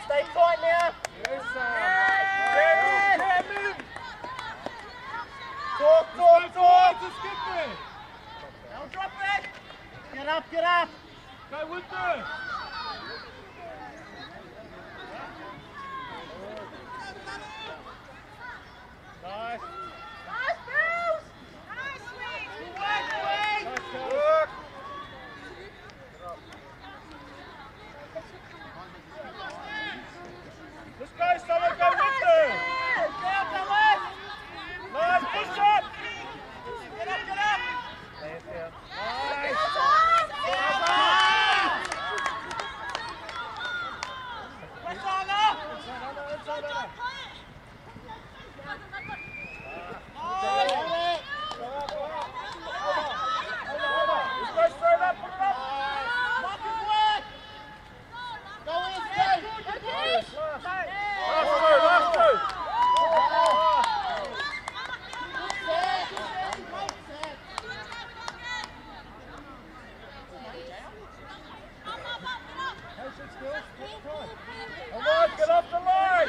Stay tight now. Yes, Talk. Just get there. Don't drop it. Get up. Go with them. Nice. Let's go, someone go with them. Nice, push up. Get up. Nice. Press on up. Let's go straight up, put it up. Last two. Come on, get off the line.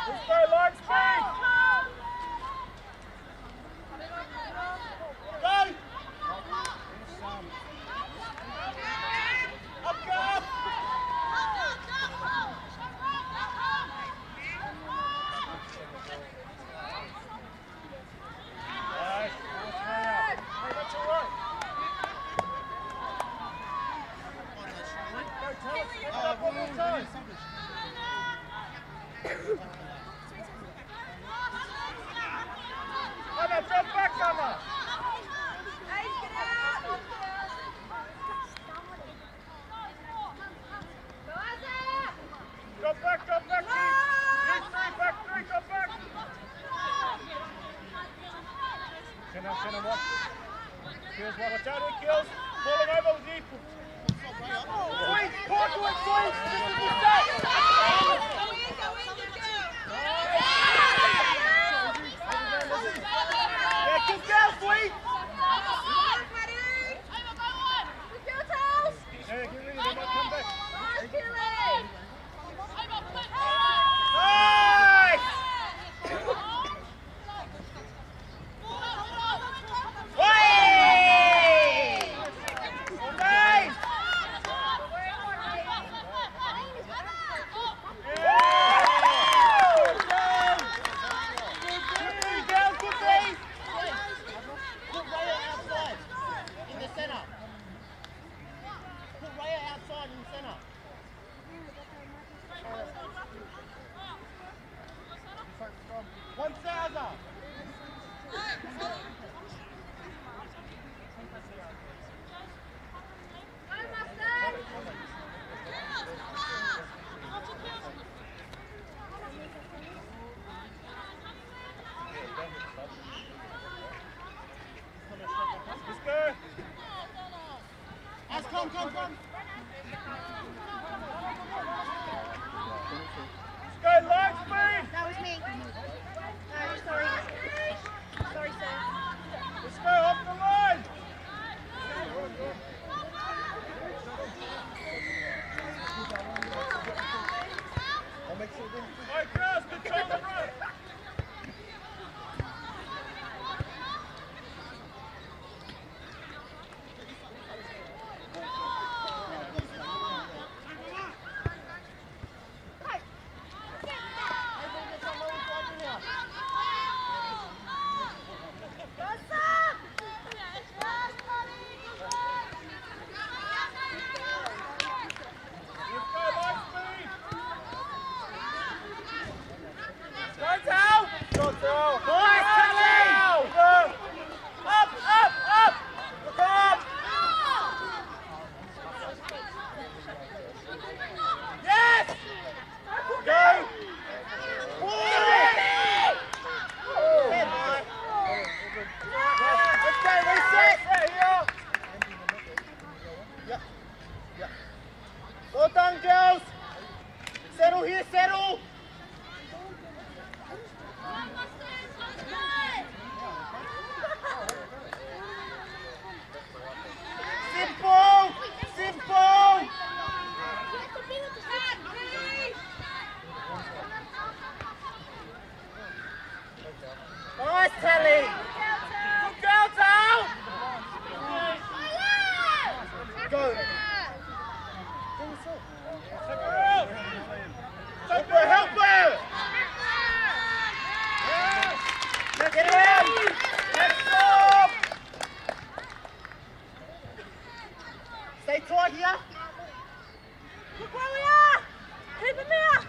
Let's go, line speed. Go. Up, go. Nice. Hey, that's all right. Go, Thomas. Pick it up one more time. Anna, drop back, Anna. Drop back, Use three, back three, drop back. Chin watch. Kills, watch out, it kills. Falling over with equal. Sweet, push, sweet. This is the set. Yeah, keep going, sweet. Settle here, settle! Simple! Simple! Nice, Telly! Good girl, Tal! Go! Help her, help her! Get him! Let's go! Stay tight here. Look where we are! Keep him here!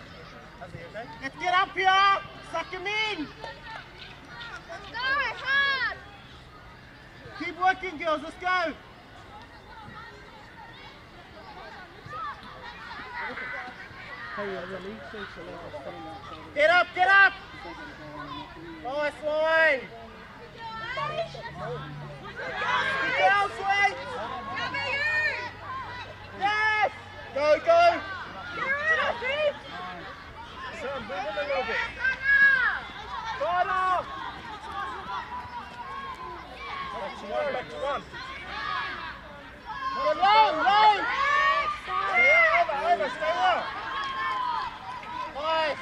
Let's get up here! Suck him in! Let's go, hard! Keep working, girls, let's go! Get up, get up! Nice line! Good girl, sweet! Yes! Go, go! Sam, move him a little bit. Right off! Back to one. Go long, long! Stay over, stay over. Nice!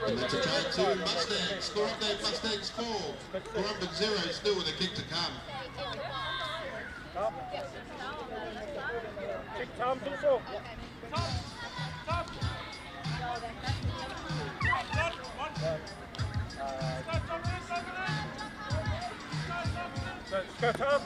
And that's a try to Mustangs. Score update, Mustangs 4. Currumbin 0, still with a kick to come. Kick Tom, people. Go, Tom.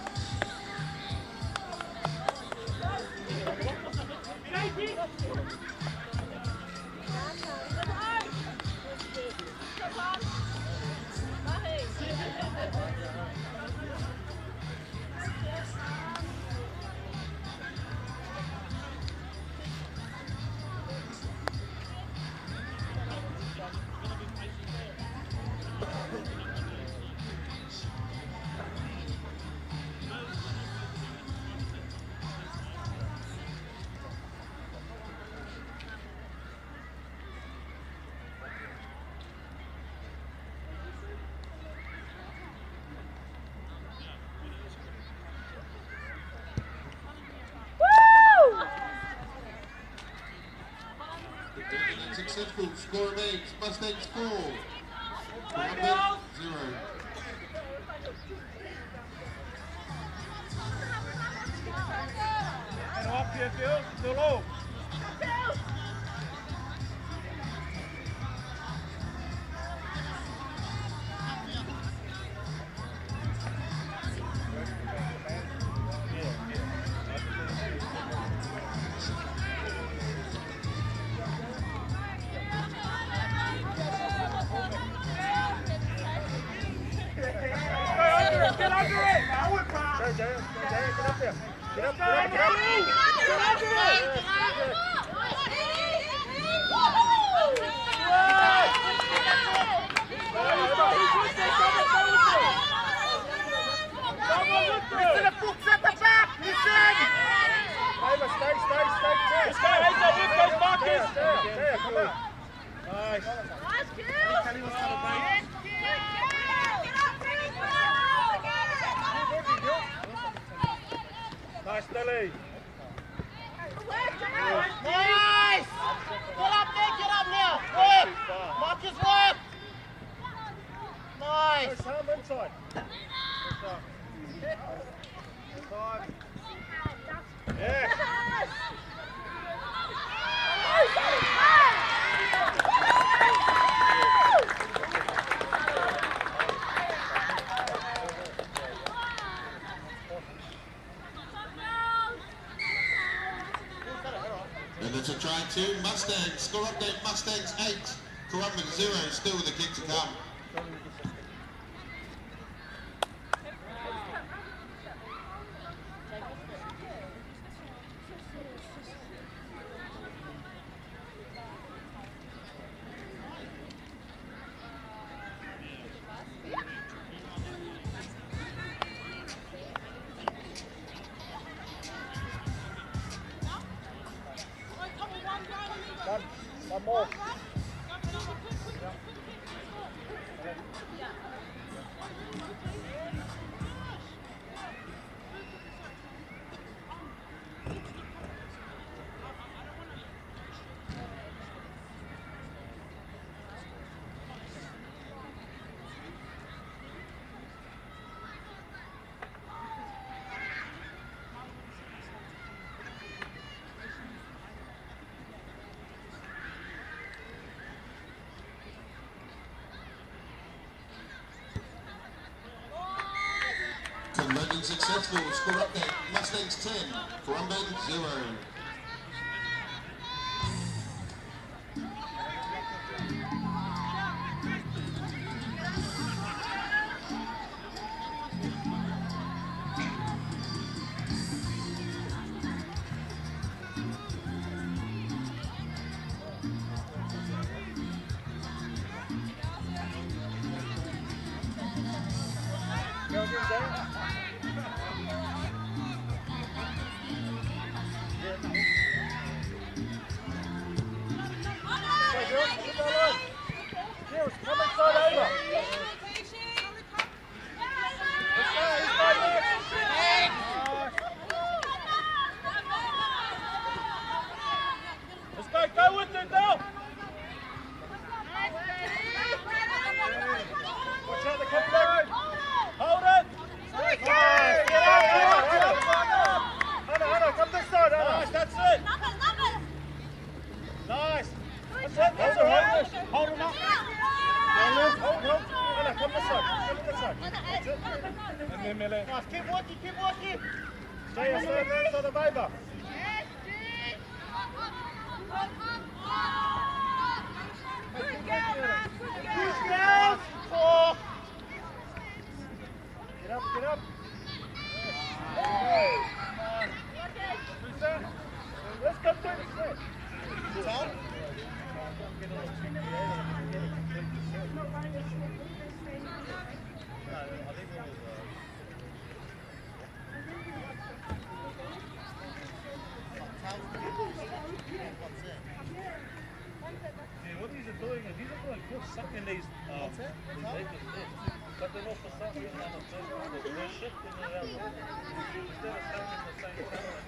Successful. Score remains Mustangs 4. Currumbin 0. And up here, girls. Still low. Get under it! Go, Jay, get up there. Get up, get up, get up. Get under it! Listen to Fuchs at the back! Listen! Taylor, stay. Stay, Hazel, with those markers! There, come on. Nice. Kelly was coming back. Nice, Nelly. Nice! Get up now! Work! Marcus, work! Nice! Sam inside. Yes. And it's a try to Mustangs. Score update Mustangs 8. Currumbin 0. Still with a kick to come. One more. Conversion successful. Score update Mustangs 10. Currumbin 0. Go with it now! Watch out, they come back. Hold it! Anna, come this side, Anna. Nice, that's it! Nice. That's all right. Hold him up. Hold. Anna, come this side. Come this side. That's it. And then Millie. Nice, keep walking. Stay on the Weber. Good girls. 4. Get up. Let's go to the Tom? What these are doing is good sucking these but they're not for some reason on the first one. They're shifting it out. Instead of staying in the same color,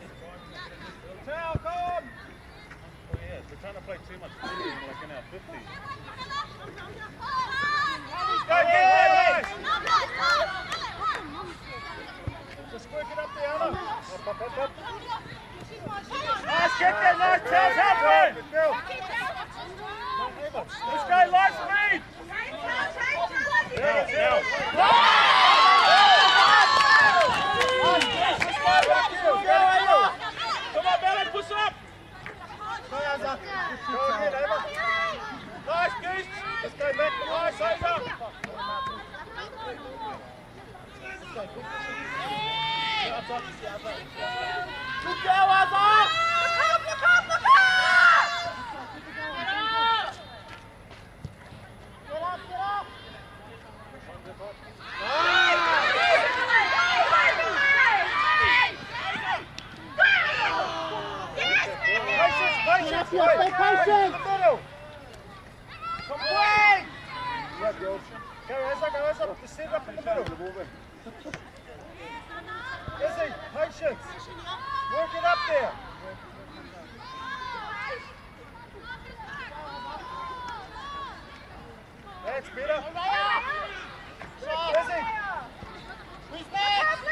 Towel, come! oh yeah, they're trying to play too much footy like in our 50s. Go, guys! Just work it up there, Anna. Up. Nice kick there, nice tails, halfway! Let's go, light speed! Now. Come on, Belly, push up! Go ahead, over. Nice, Goose. Let's go back. Nice, over. Good go, Azar! Look up! Get up! Patience! Stay patient! Come away! Go, Ezra. Just sit up in the middle. Izzy, patience. Work it up there. That's better. Izzy. Who's next?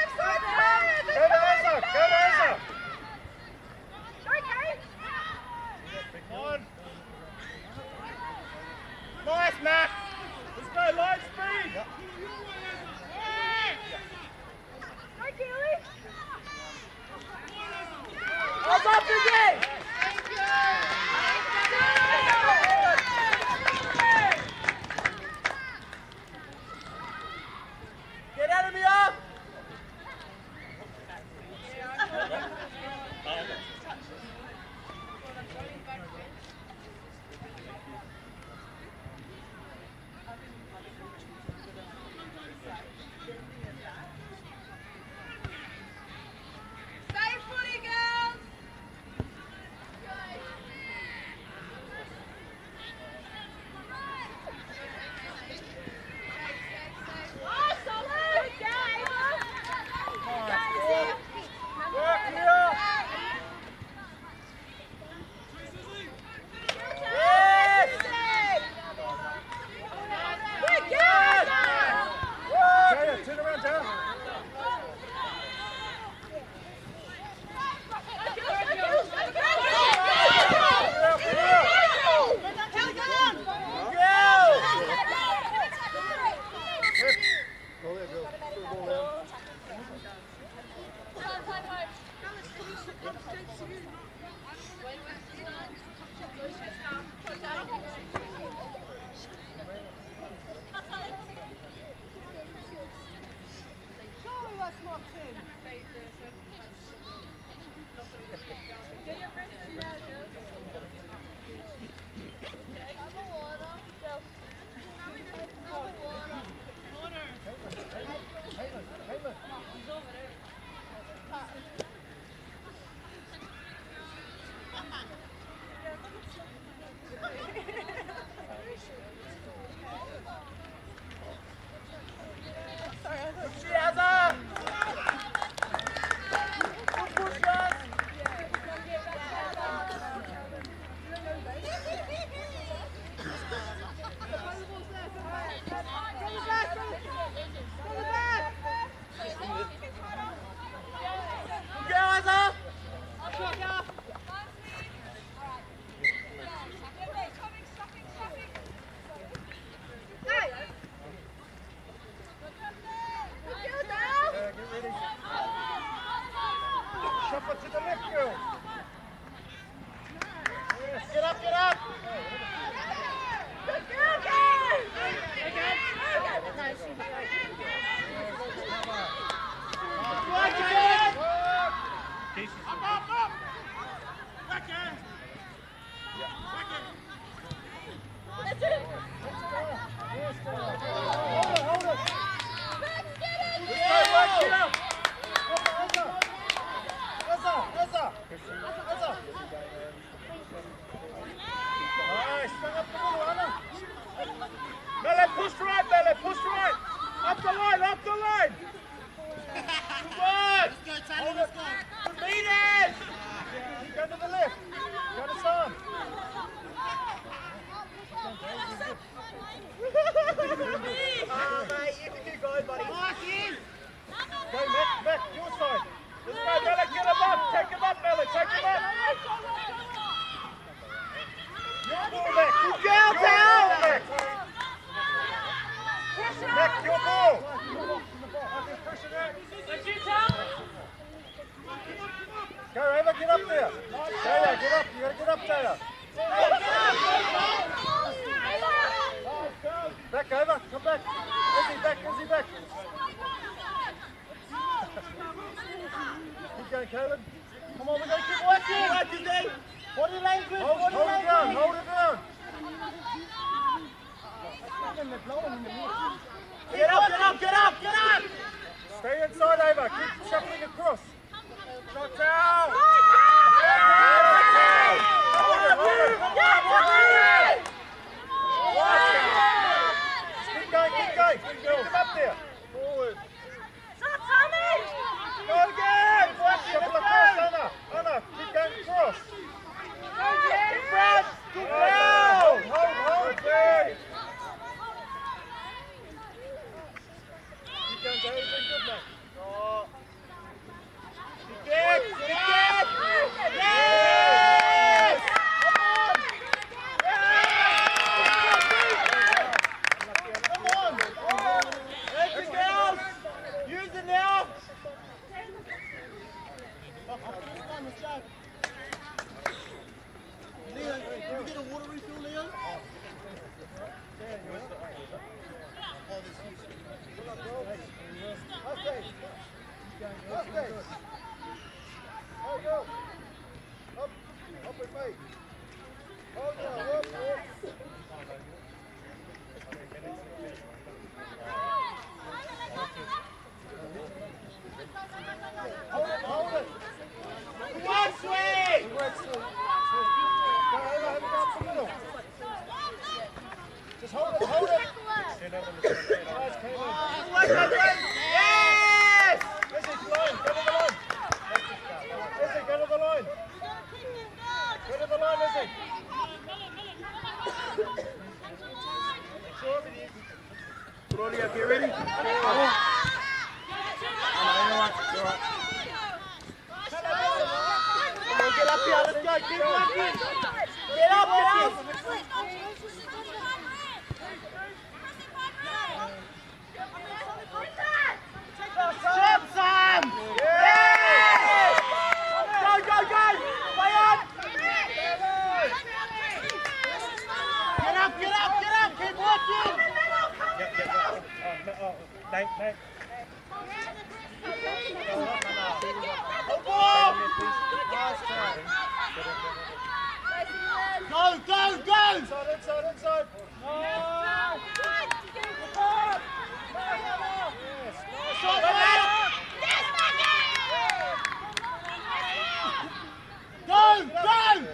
Shuffle to the left, girl. Get up, get up! Mele, push right, Mele, push right. Up the line, up the line. Good. Let's go, Tyler, let's go. Beat it. Go to the left. Go to Sam. Oh, mate, you can keep going, buddy. Mark in! Go, Mac, your side. Let's go, Mele, get him up. Take him up, Mele, take him up. Your ball, Mac. Good girl, Tal. Mac. Mac, your ball. Go, Ava, get up there. Taylor, get up. You gotta get up, Taylor. Back, Ava, come back. Izzy, back, Izzy, back. Keep going, Caleb. Come on, we're going to keep working. Right, Izzy. Body language, Hold body it language. down, hold it down. Get up, get up, get up, get up! Stay inside, Ava. Keep shuffling across. Shot out. Keep going, keep going. Keep them up there. Forward. Go again. Shuffle across, Anna. Anna, keep going across. Keep front, keep Hold, down! hold, okay. Keep going, Dave. Good, mate. Oh. Get, get! Yes! Come on! Let's go, girls! Use it now! Leon, can we get a water refill, Leon? Hold go. Up with me. Hold now, up. Hold it. One swing! Go, Ava, have a go up the middle. Just hold it, hold it. Nice, Caleb. Yes! Izzy, line, go to the line. Izzy, go to the line. Go to the line, Izzy. Claudia, get ready. Come on, get up here, let's go, keep working. Get up, get up. Shot, Sam! Yes! Go, go, go! Play on! Get up, get up, get up! Keep working! Nate. Go, go, go! Inside, inside, inside. Nice. Shot back! Go, go!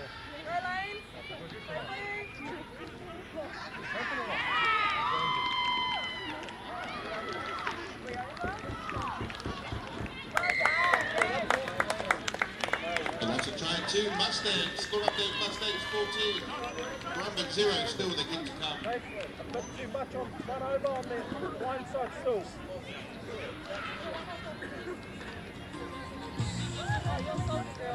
And that's a try two. Mustangs. Score update Mustangs 14. Currumbin 0. Still with the kick to come. I've got too much on one over on the blind side still. Lena, you're looking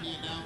here now.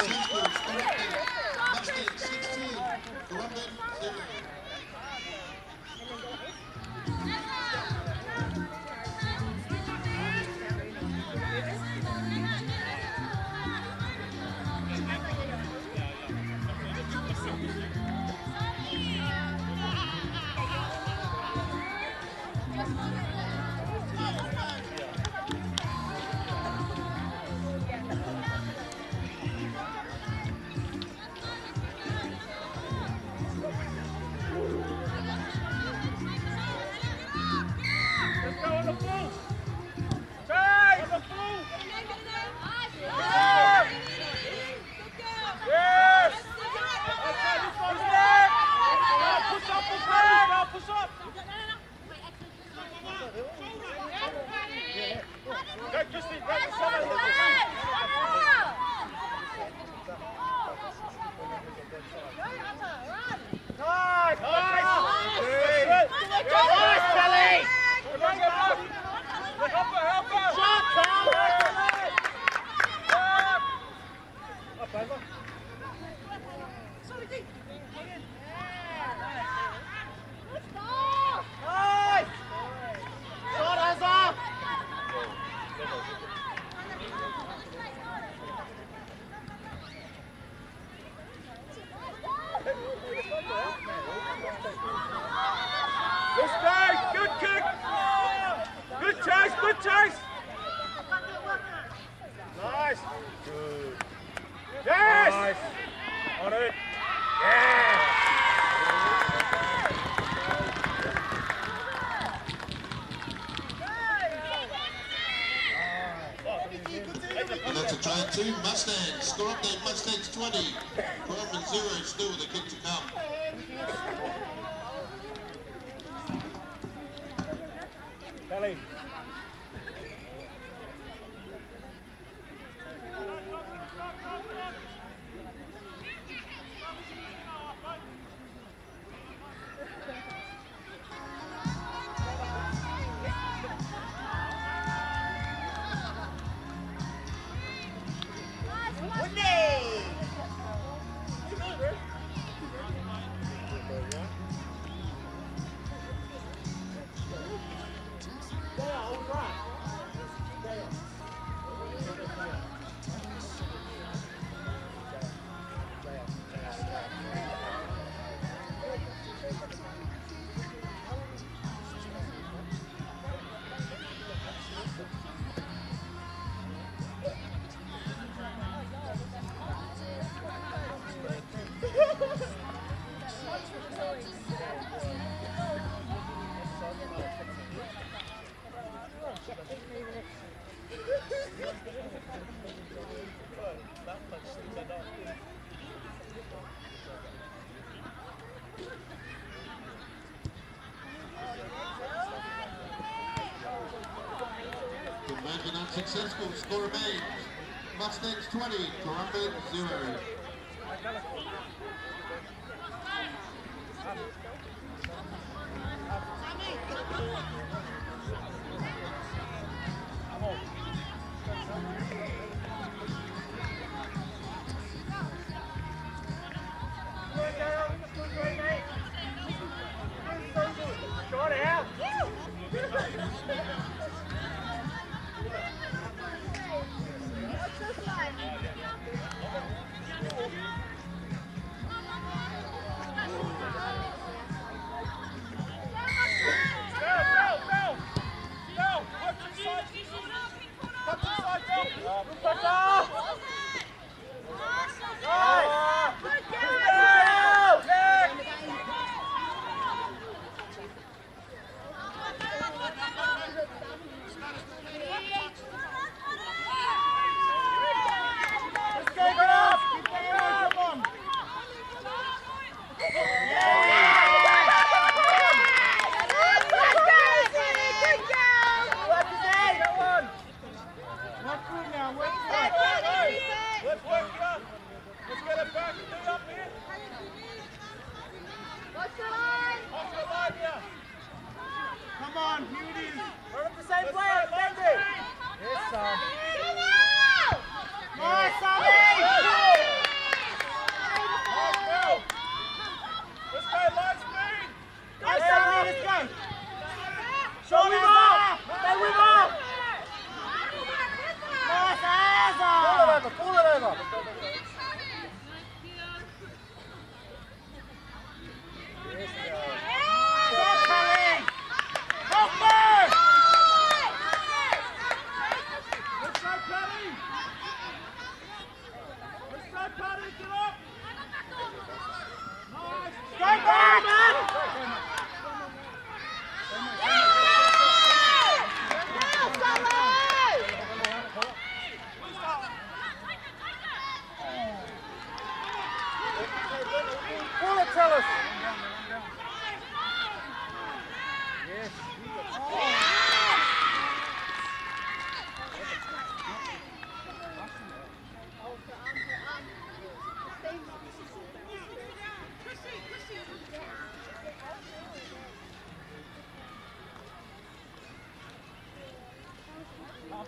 Successful. Score update Mustangs 16. Currumbin 0. Let's go on the full. Chase! On the full. Yes! Push up, push up, now push up. Go, Christy, go, Nice! Nice! Nice, Kelly! Help her, help her! Shot, Up, over. Nice! Shot, Hazard! This guy, good kick! Good chase, good chase! Nice! Good. Yes! Nice! On it! Yeah! And that's a try two. Mustangs. Score update Mustangs 20. Currumbin 0. Still with the kick to come. Kelly. Making unsuccessful. Score remains. Mustangs 20, Currumbin 0.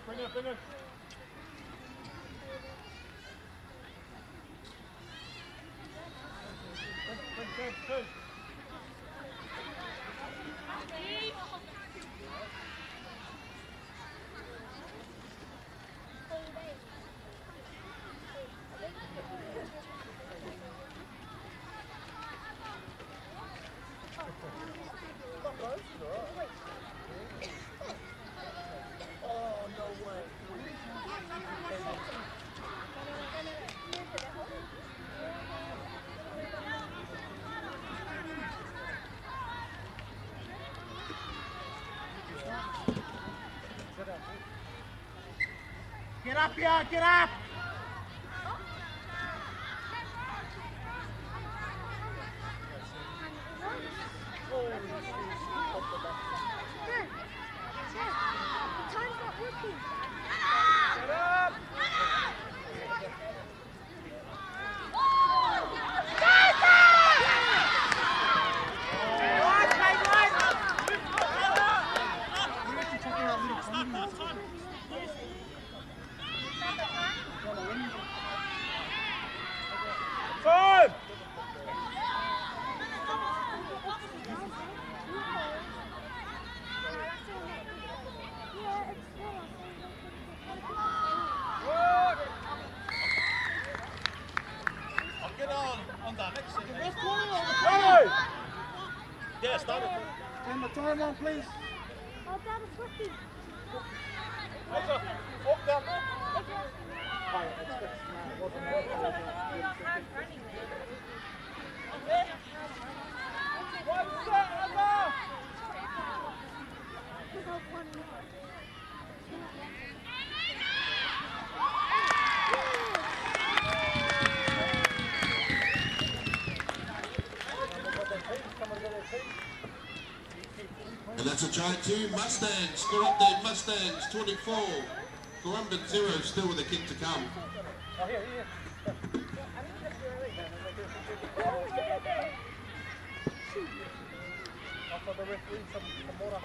Bring it. Good. Get up here, get up! Time's not working. Time! I'll get on that next thing. Yeah, start it. Turn the time on, please. Oh, Dad, it's working. Up down. And that's a try to Mustangs. Score update Mustangs 24. Currumbin 0 still with a kick to come. Oh, here. Also the referee some more.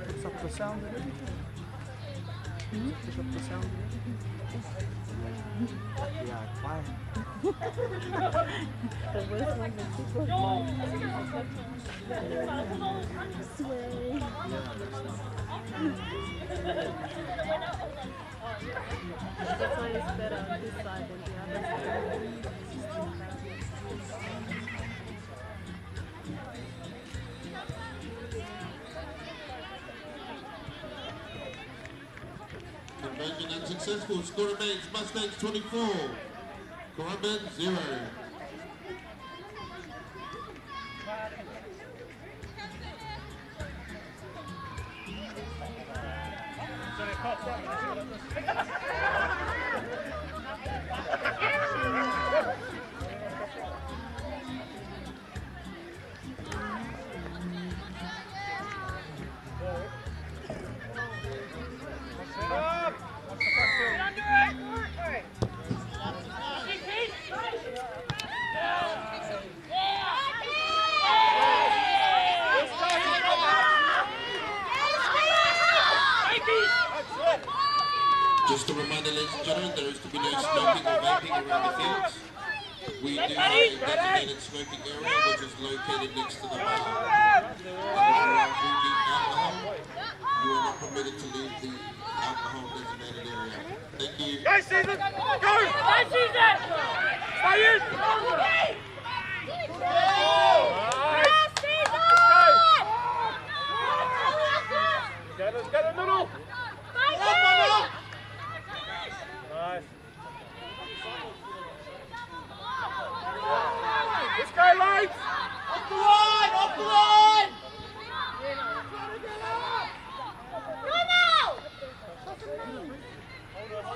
Picks up the sound of it. Pick up the sound of it. Yeah, quiet. The worst one is super swearing. That's why it's better on this side than the other side. Conversion unsuccessful. Score remains Mustangs 24. Currumbin 0. Just a reminder, ladies and gentlemen, there is to be no smoking or vaping around the fields. We do have a designated smoking area which is located next to the bar. If you are drinking alcohol, you are not permitted to leave the alcohol designated area. Thank you. Go, Season! Go! Go, Season! Stay in! Let's go in the middle! Nice. Let's go, lads! Off the line! Off the line!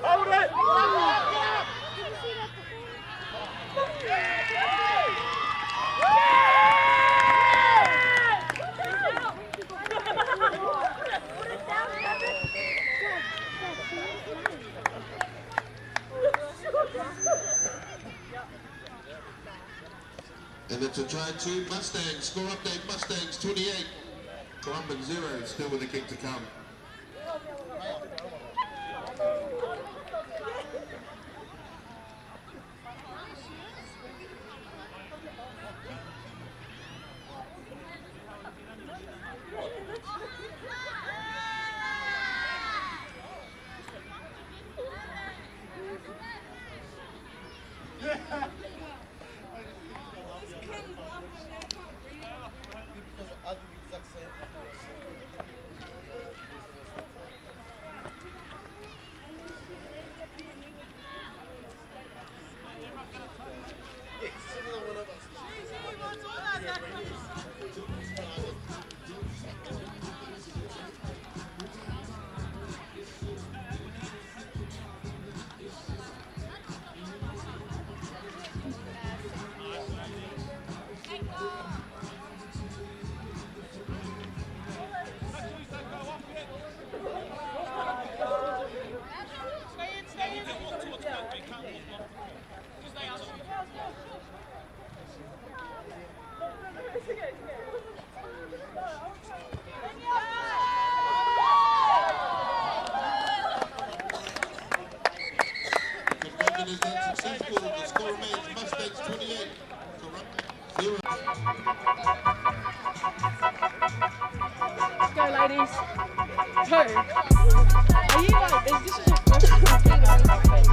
Hold it! And it's a try to Mustangs. Score update Mustangs 28. Currumbin 0 still with a kick to come. The score remains Mustangs 28. Zero. Let's go, ladies. Go. Are you like, this is your first time being on the stage?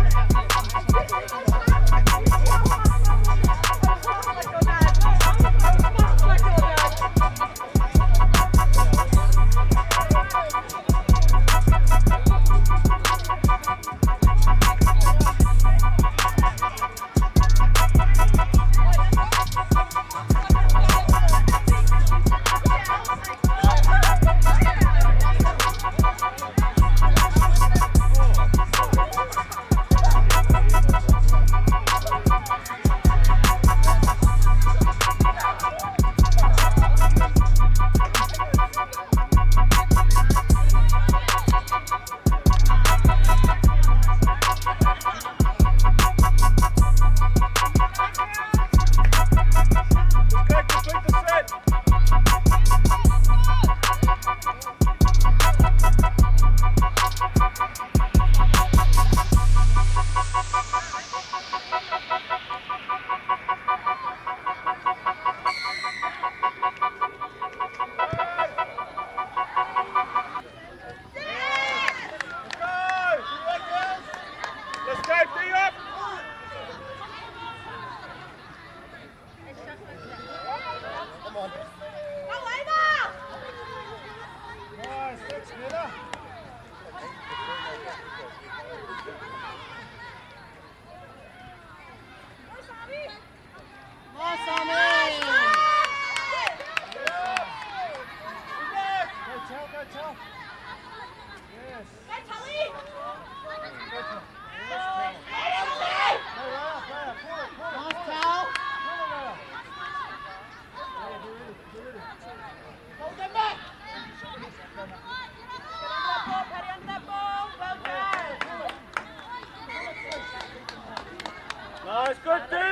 Nice, good D! That's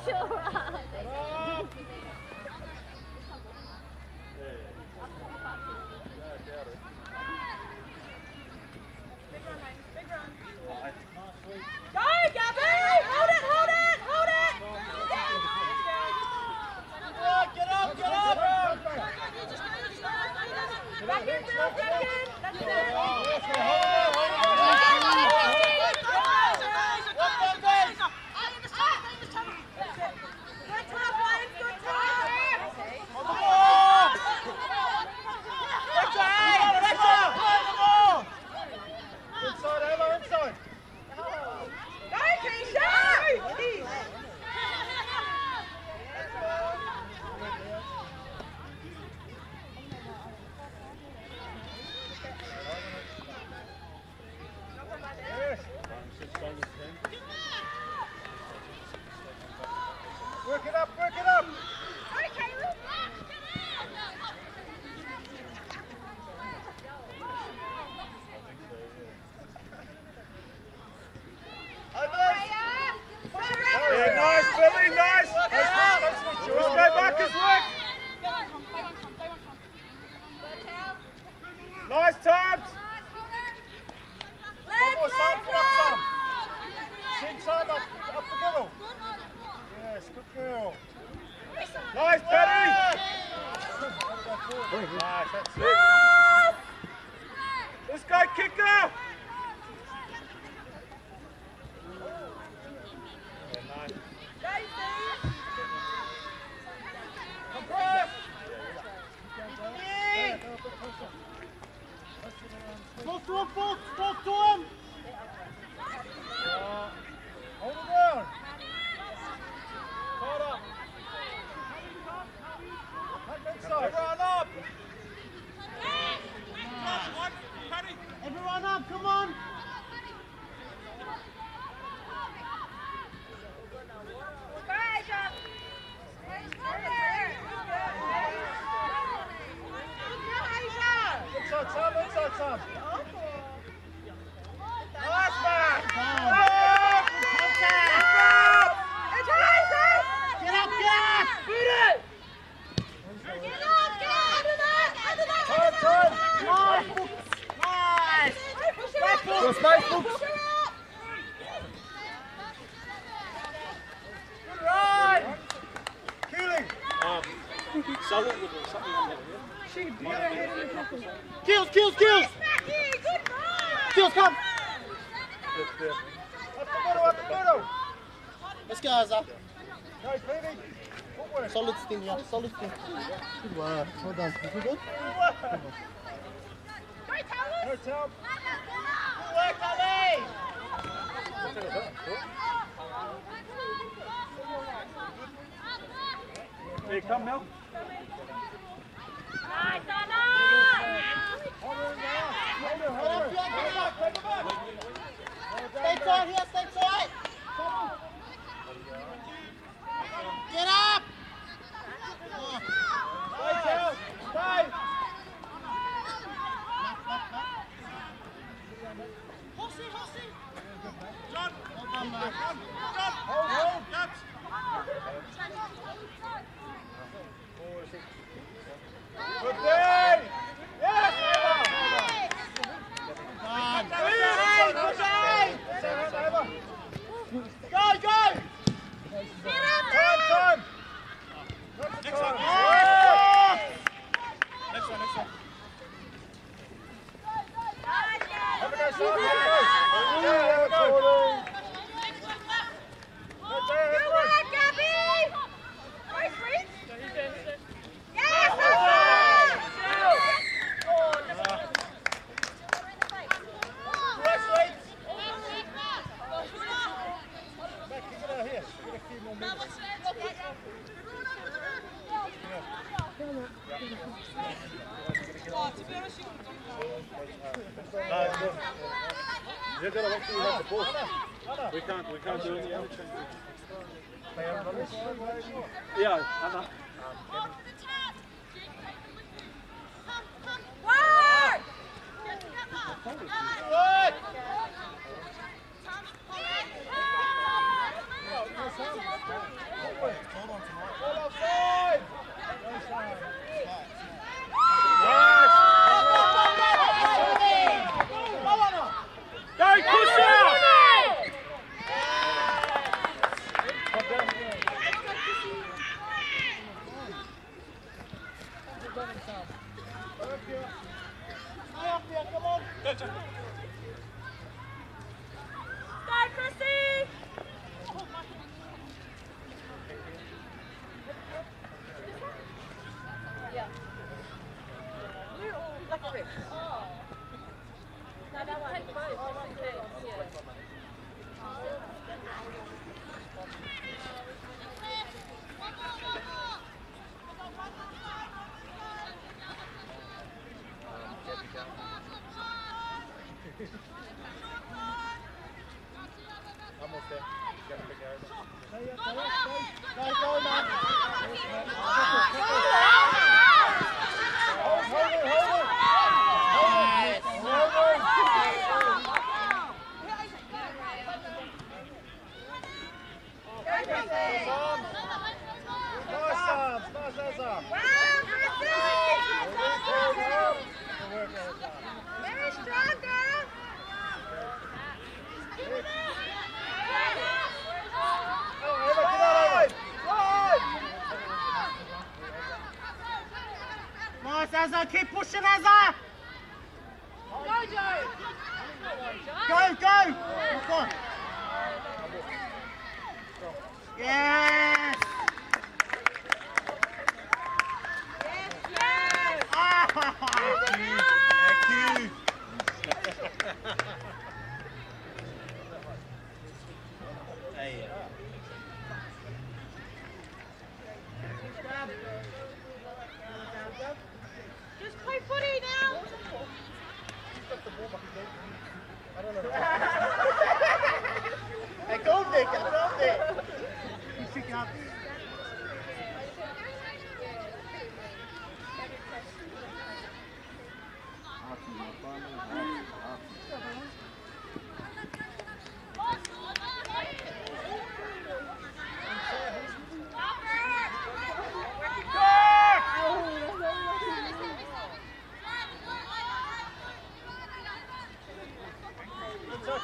alright. Go, Gabby! Hold it, hold it, hold it! Get up, get up! Back in, Bill, back in! That's it! Work it up, work it up! Yeah, nice, Billy, nice! Let's go back as work! Nice times! One more side, put up some! Inside, up the middle! Yes, good girl! Nice, Patty! Nice, that's it! This guy kicked her! Talk to him, folks! Talk to him! Hold it down! Kills! Kills, come! Up the middle. Let's go, Azza. Nice, baby. Footwork. Solid spin, yeah. Solid spin. Good work. Well done. You feel good? No, Tom. Good work, Ali! Here, come, Mel. Stay tight here, stay tight! Get up! Stay, Tom. Stay. John! Well done, man. Hold. Good day. Yes, Eva. Done. Eva. Go! Turn. Next one. Next one. Have a go, son. Have a go. You're going to look through the ball. We can't do any other changes. Yeah, Anna. Almost there. Got a big area. Go, man. Very strong, girl. Nice, Azza. Keep pushing, Azza. Go, Joe! Go. Come on. Yes. Thank you. Hey. Just play footy now. Hey, go there. You pick it up.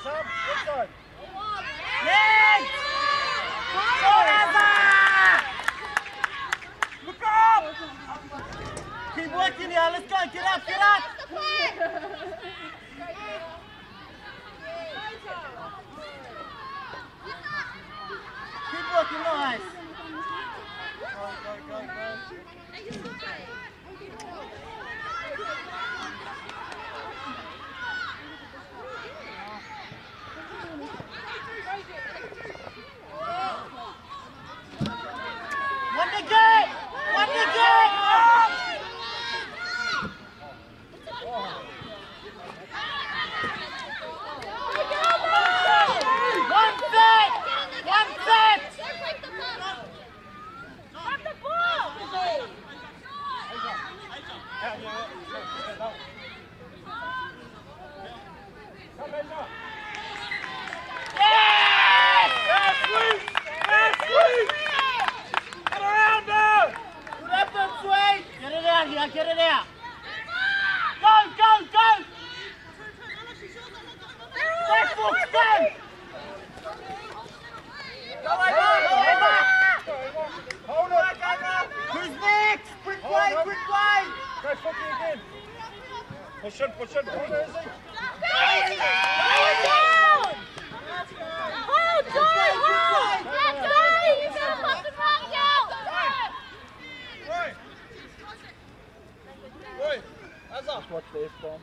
Tom, inside. Next! Go, Azza! working here. Let's go. Get up, get up. Keep working, nice. One to get! One to get! One set! One set! Have the ball! Yes! Yes, sweet! Yes, sweet! Get around there! Good effort, Sweet! Get it out here, get it out! Go, go, go! Stay Fuchs, go! Go, Ava! Hold it! Who's next? Quick way, quick way! Go Fookie again. Push in, push in. Hold it, Izzy. Hold, Joy, hold! That's right! You gotta put the rock out! Just watch the F-bomb.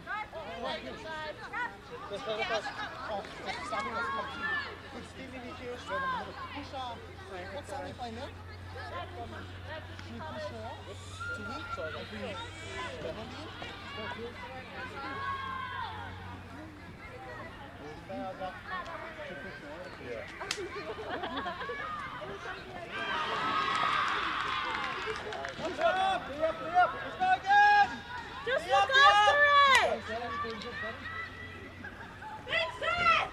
Just look after it! Fix it!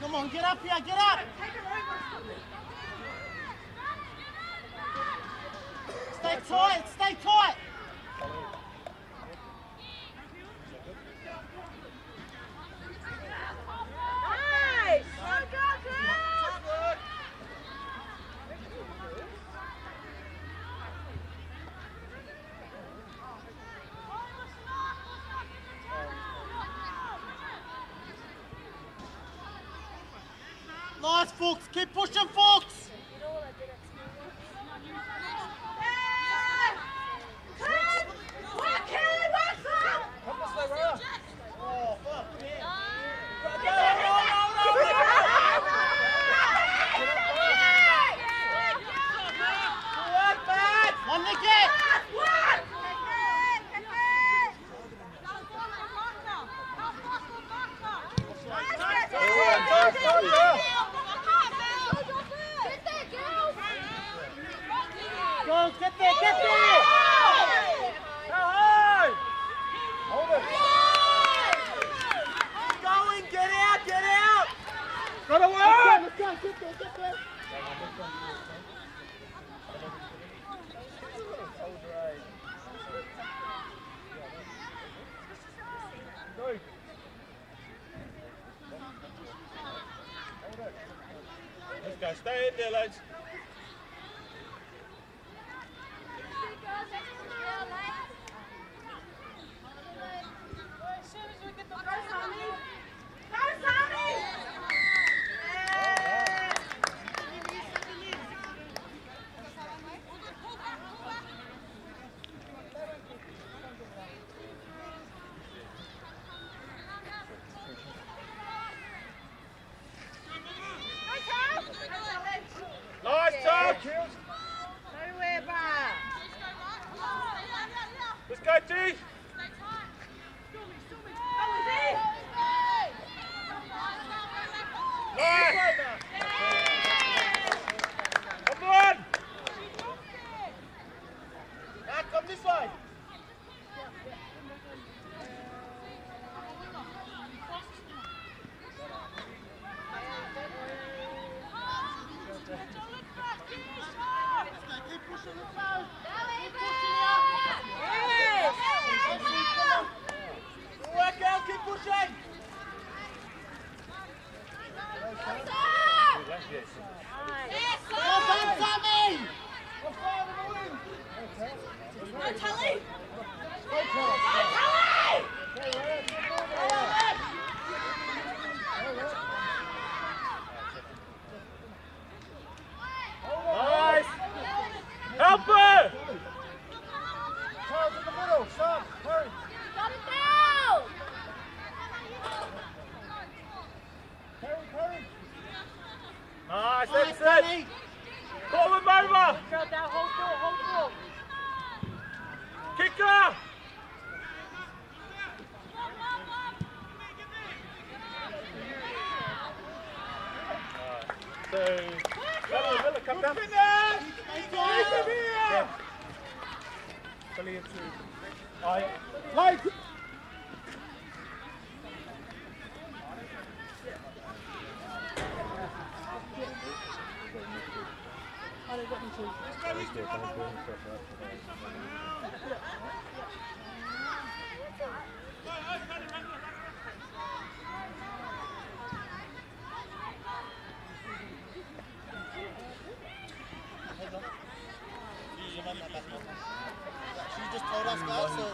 Come on, get up here, get up! Stay tight, stay tight! Nice! Well done, Chris! Nice, Fuchs, keep pushing, Fuchs! On the get! Go, get there, get there! Hold it. Keep going, get out, get out! Gotta work! Let's go, get there, get there! Go. Let's go. Stay in there, lads. Nice touch. Let's go, T. Nice. Come on. Now come this way! Keep pushing, let's go! Keep pushing out! Good work, girl, keep pushing! Well done, Sammy! Nice, Edison. Pull them over. Kicker. Miller, come down. Yeah. Billy into. Oh, yeah. Light. She just told us guys, so.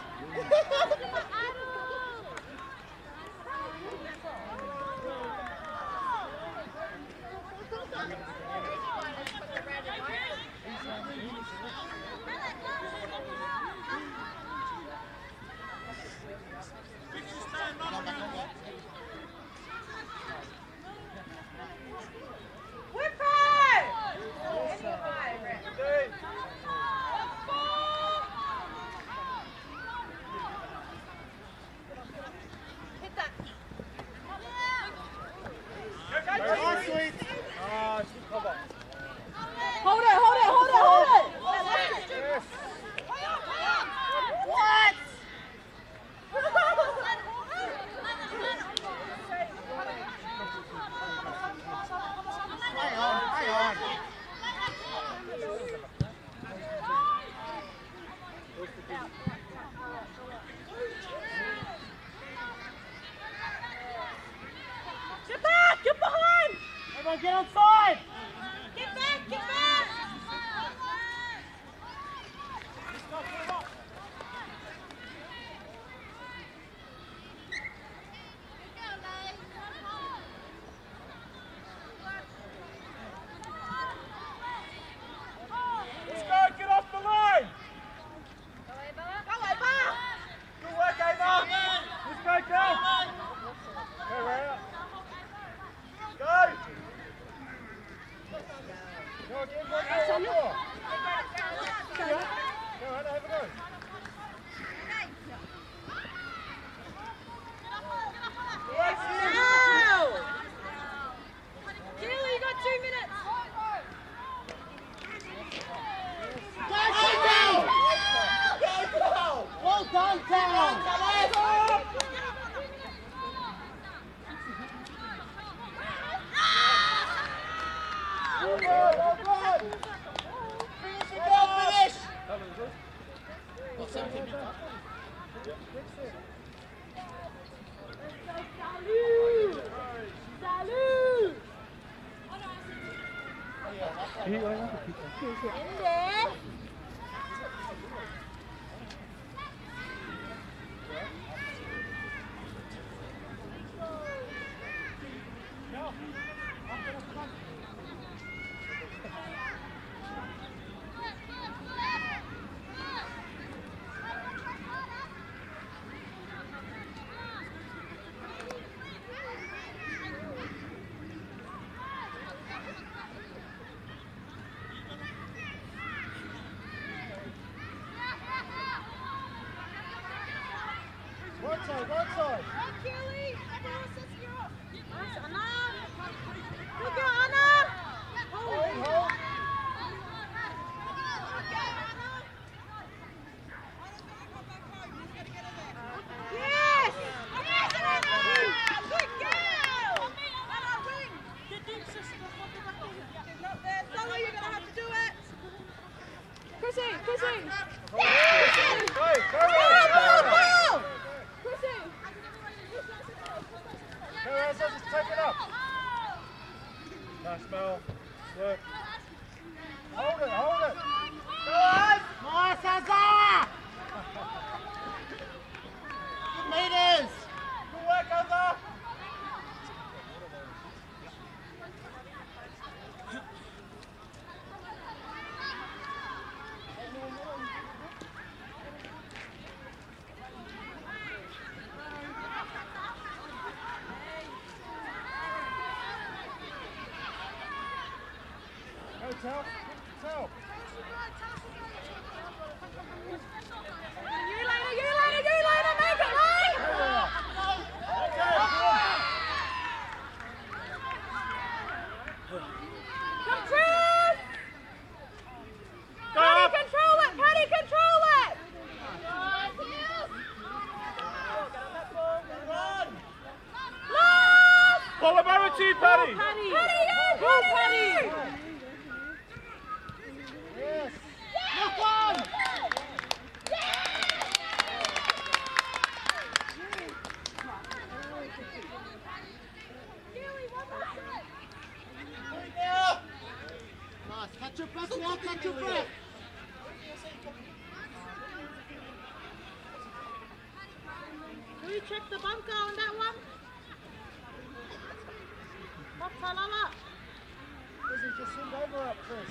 Hold it, hold it, hold it, hold it! Yes. What? Hang on. Get back! Get behind! Everyone get outside! Get back! Get back! Let's go, get off the line. Good work, Ava. Let's go, go. Go, Rhea. Go. Go again, one more. Go, Hannah, have a go. Keely, you got 2 minutes! Well done, Cal! Well done. Finish! Right side, right side. Keely! Nice, Anna! Look at Anna! Hold, hold. Yes! Yes, Anna! Good girl! Anna, wing! Get deep, sister. Solo, you're gonna have to do it! Chrissy! Chrissy! Go, go, go. Chrissy! Go, Elsa, just take it up. Nice, Mel. Work. Hold it, hold it. Nice, Azar! Good meters! Good work, Elsa. Tell. You later, make it right! Control! Paddy, control it! Love! Solidarity, Paddy! Paddy, Paddy! Yes. Look one! Nice. Catch your breath, now catch your breath. Do you check the bunker on that one? Talala. Lizzie, just send over up, Chris.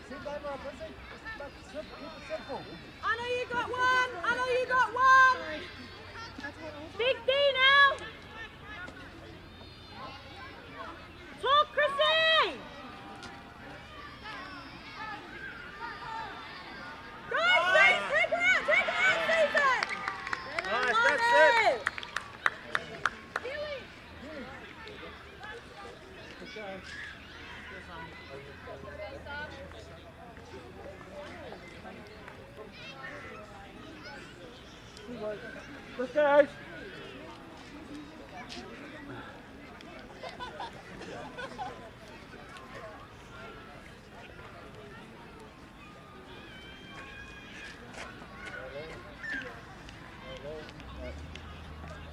Send over up, Lizzie. Keep it simple. I know you got one. Big D now. Talk, Chrissy. Go, take her out, Susan. Nice, that's it. Let's go.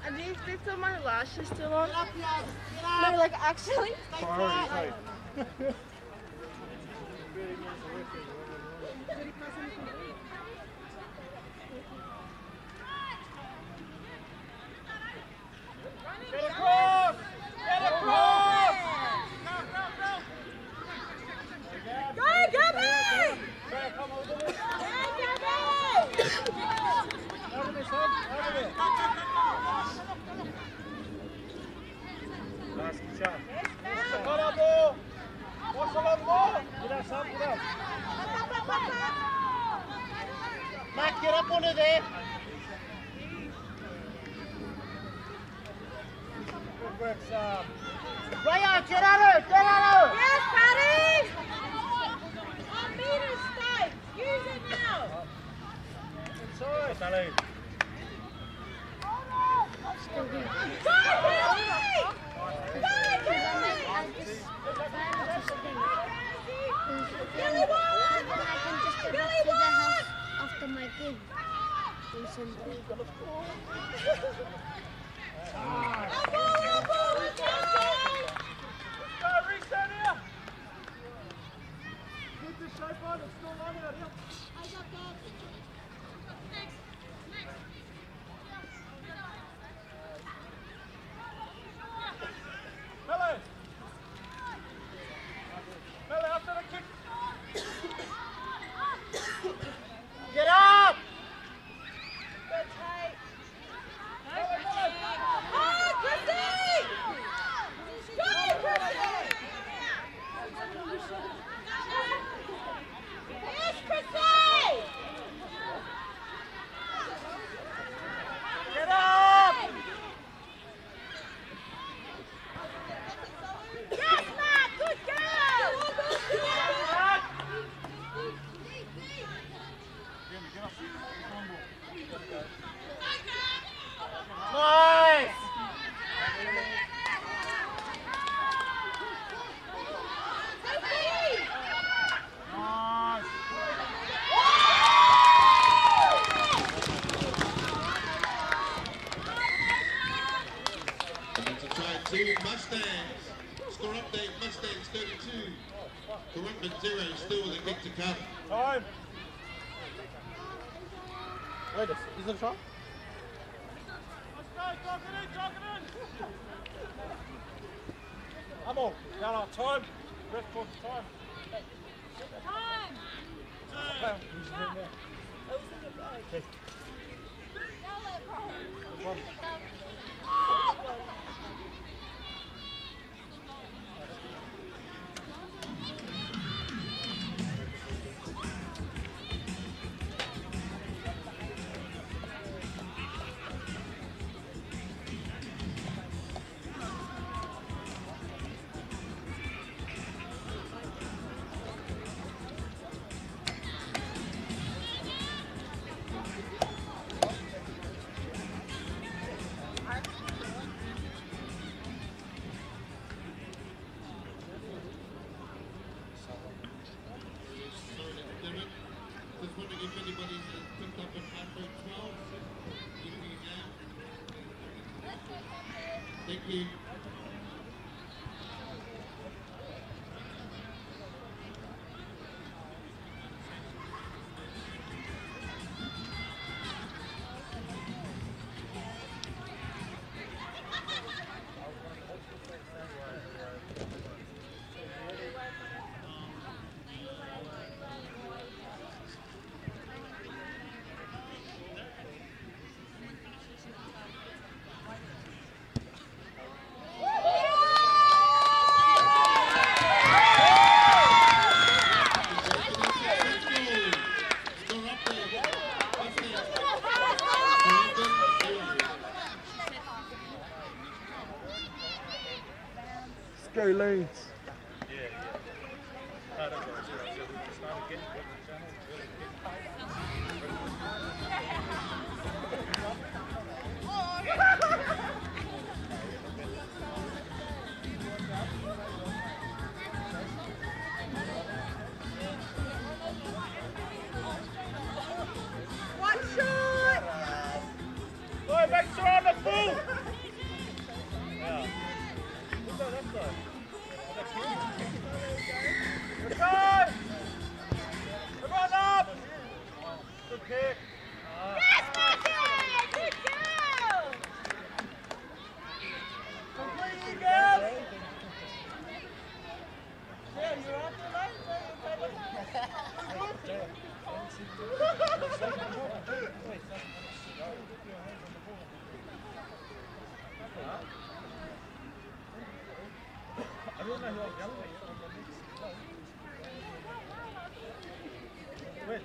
Are these bits of my lashes still on? Get up, Yaz. Get up. No, like actually. Stay quiet. Get across! Get across! Go, Gabby. Go, come over this. Gabby. Over this, son. Over there. Nice, good shot. Cut up, ball. Watch the long ball. Get up, son. Get up. Matt, get up onto there. Good work, Sam. Raya, get at her. Get at her. Yes, Paddy. On meter state. Use it now. Inside. Sally. Go, Billy. Billy won. Billy won. After my gig. Let's go. Go, reset here. Keep the shape on. It's still on out here. Mele! Mele, after the kick. Get up. Oh, Chrissy! Go, Chrissy! Yes, Chrissy! Get up. Yes, Matt! Good girl! Nice. Nice. And it's a try two Mustangs. Score update Mustangs 32. Corrumpment 0 still with a kick to come. Time. Wait, is it a shot? Let's go, jog it in. Come on, down our time. Rest for time. you. Go Leeds. One shot! Oi, make sure on the full. Yeah. What's that side? Good time! Everyone up! Good kick. Yes, Martin! Good girl! Complete, girls! Yeah, you're off the line, I don't know who I'm yelling at. Win.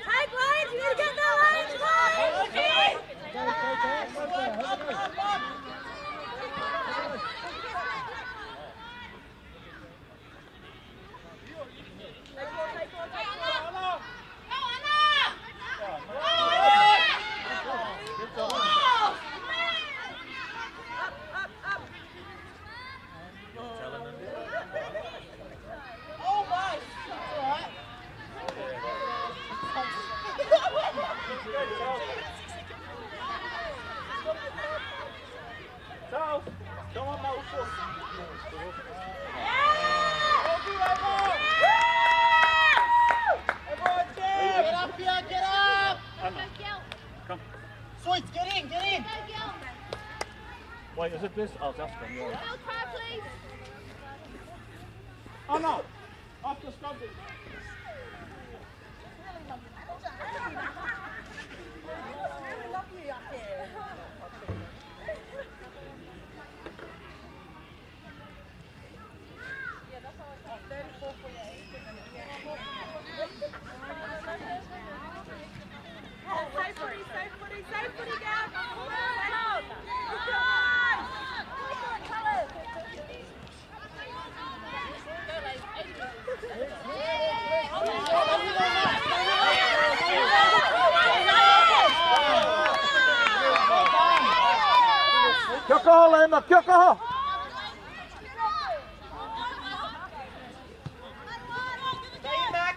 Hey, Glenn, you need to get in that line, Glenn! Oh my! Alright. Charles, come on, Mo. Get up here, get up! Come. Sweets, get in, get in! Wait, is it this? Oh, that's one. Yeah. Please. Oh no! Off the scrubbing. Really lovely up here. Safe footy, safe footy, safe footy, girl. Good Kickoff, Lema, kickoff! Stay back!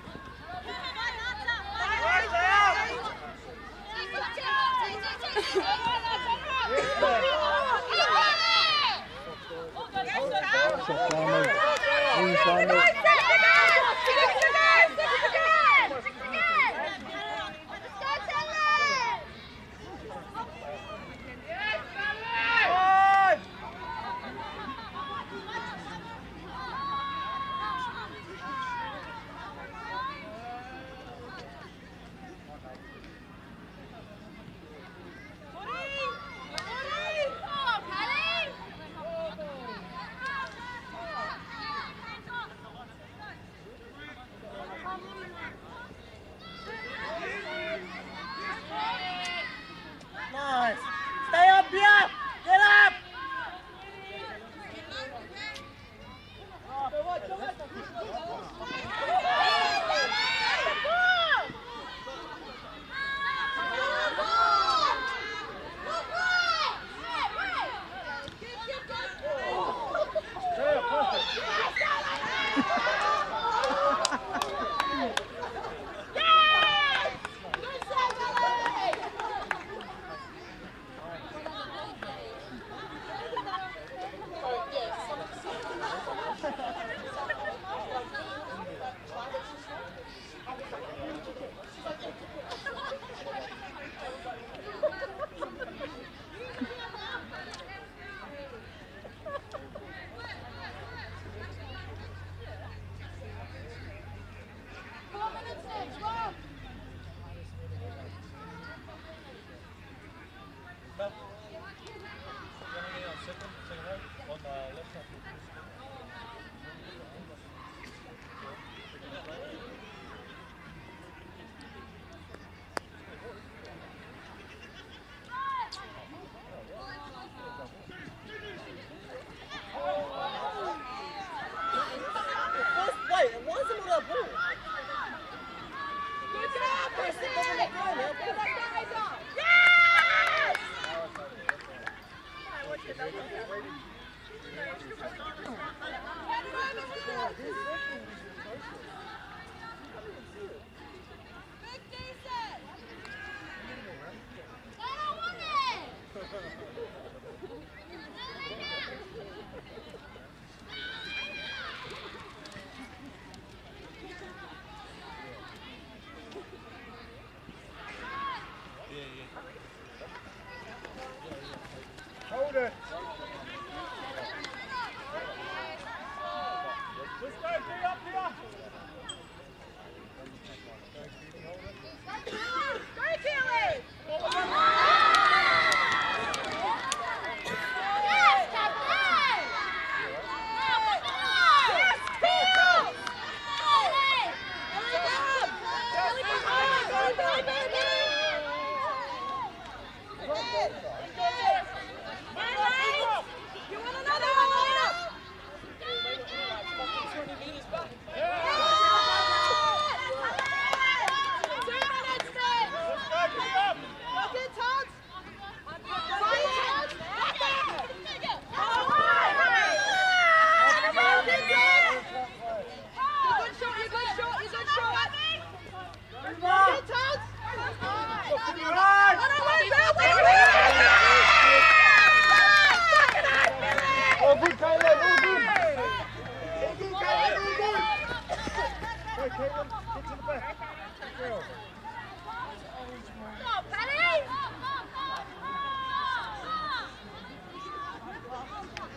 Hold it. Just go, be up here. All good, Caleb, all good. All good, Caleb, all good. Go, Caleb, get to the back. Good girl.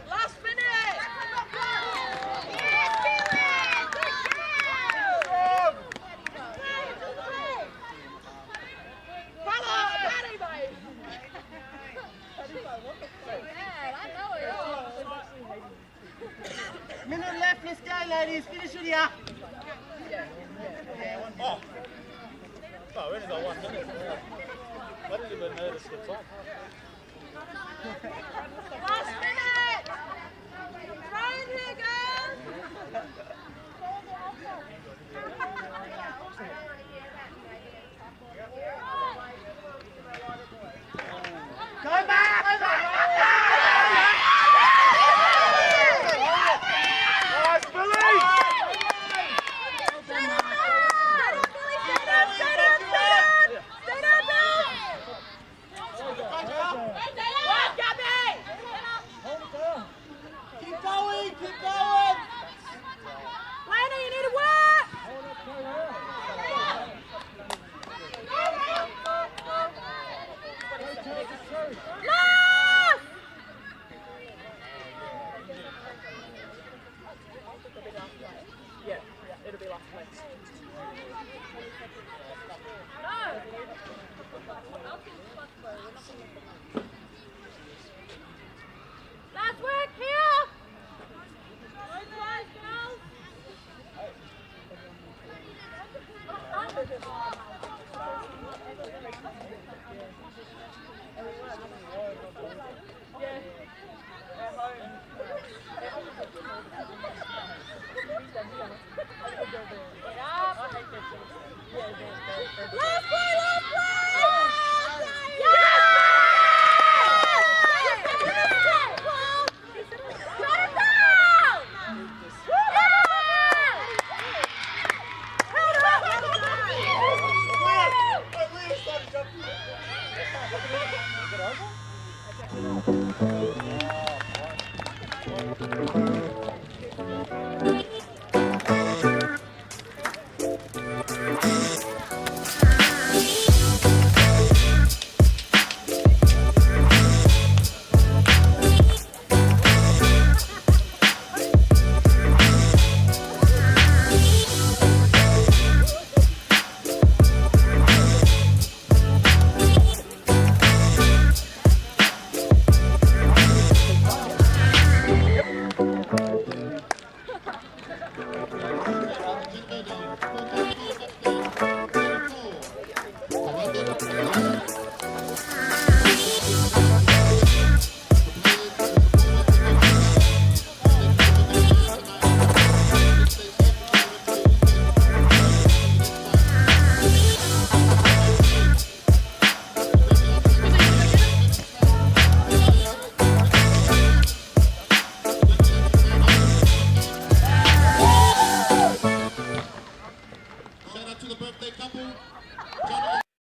Last minute! Minute left, let's go, ladies. Finish it here. Oh. No, we only got 1 minute. I didn't even notice the time. Last minute! Try in here, girls! Go back! Go back! Nice, Billy! Keep going, keep going! Lena, you need to work! Last! Yeah, it'll be last place. Last work here! Nice tries, girls! Last play, last play! Yes! Go,